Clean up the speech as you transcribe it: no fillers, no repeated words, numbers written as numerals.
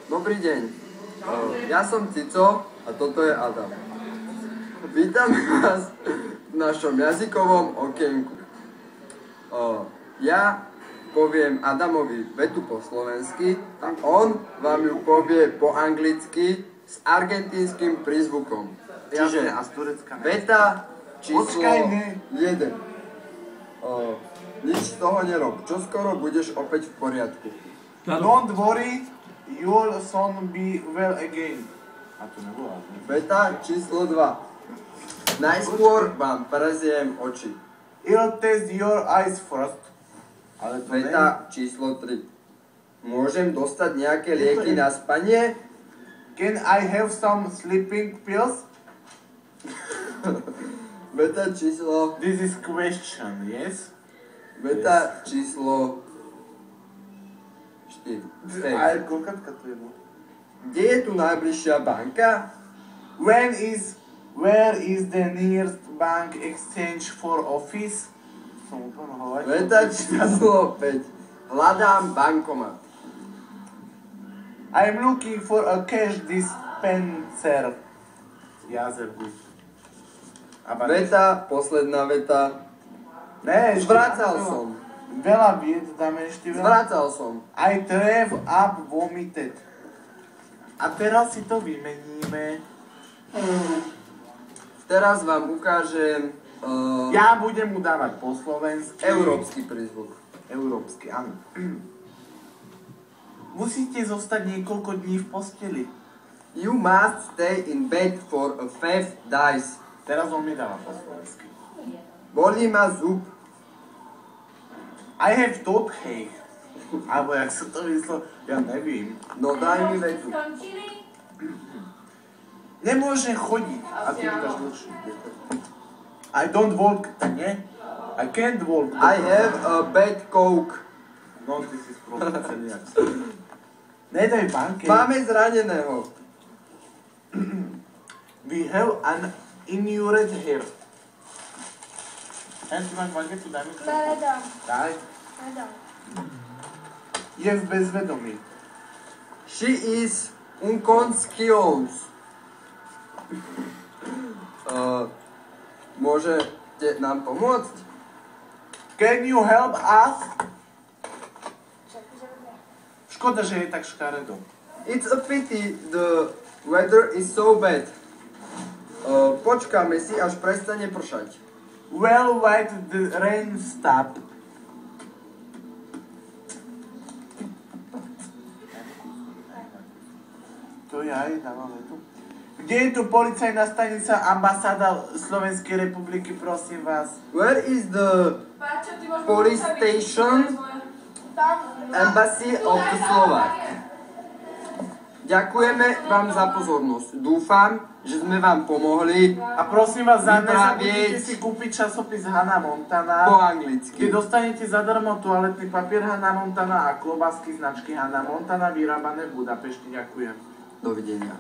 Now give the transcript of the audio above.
Dobrý deň. Ja som Cico a toto je Adam. Vítam vás v našom jazykovom okienku. Ja poviem Adamovi vetu po slovensky a on vám ju povie po anglicky s argentínskym prízvukom. Čiže veta číslo 1. Nič z toho nerob. Čoskoro budeš opäť v poriadku. Don't worry, you'll soon be well again. A to nebola. Veta číslo 2. Najskôr vám preziem oči. I'll test your eyes first. Ale to Veta číslo 3. Môžem dostať nejaké lieky na spanie? Can I have some sleeping pills? Veta číslo... This is question, yes? Veta číslo... 4. Ale koľkatka to je? Kde je tu najbližšia banka? Where is the nearest bank exchange for office? Veta číslo 5. Hľadám bankomat. I'm looking for a cash dispenser. Jazerbu. Veta, posledná veta. Ne, Zvracal som. Veľa vied, dáme ešte veľa. Zvracal som. I threw up vomited. A teraz si to vymeníme. Teraz vám ukážem... Ja budem mu dávať po slovensky. Európsky prízvuk. Európsky, áno. Musíte zostať niekoľko dní v posteli. You must stay in bed for 5 days. Teraz on mi dáva po slovensky. Bolí ma zub. I have toothache. Alebo jak sa to myslel, ja nevím. No daj mi vetu. Nemôže chodiť. A ty mi dáš dlhšie. I don't walk, nie? I can't walk. I have a bad coke. No, ty si sprovocený, jak sa. Nedaj banke. Máme zraneného. We have an injured hair. Ty máš mangetu, daj mi to. Nedám. Daj. Nedám. Je v bezvedomí. She is unconscious. Môžete nám pomôcť? Can you help us? Škoda, že je tak škaredo. It's a pity, the weather is so bad. Počkáme si, až prestane pršať. Well, wait the rain stop. To ja aj dávame tu. Kde je tu policajná stanica ambasáda Slovenskej republiky, prosím vás? Where is the police station? Embassy of the Slovak. Ďakujeme vám za pozornosť. Dúfam, že sme vám pomohli A prosím vás, nezabudnite vypraviť si kúpiť časopis Hannah Montana, po anglicky. kde dostanete zadarmo toaletný papier Hannah Montana a klobásky značky Hannah Montana vyrábané v Budapešti. Ďakujem. Dovidenia.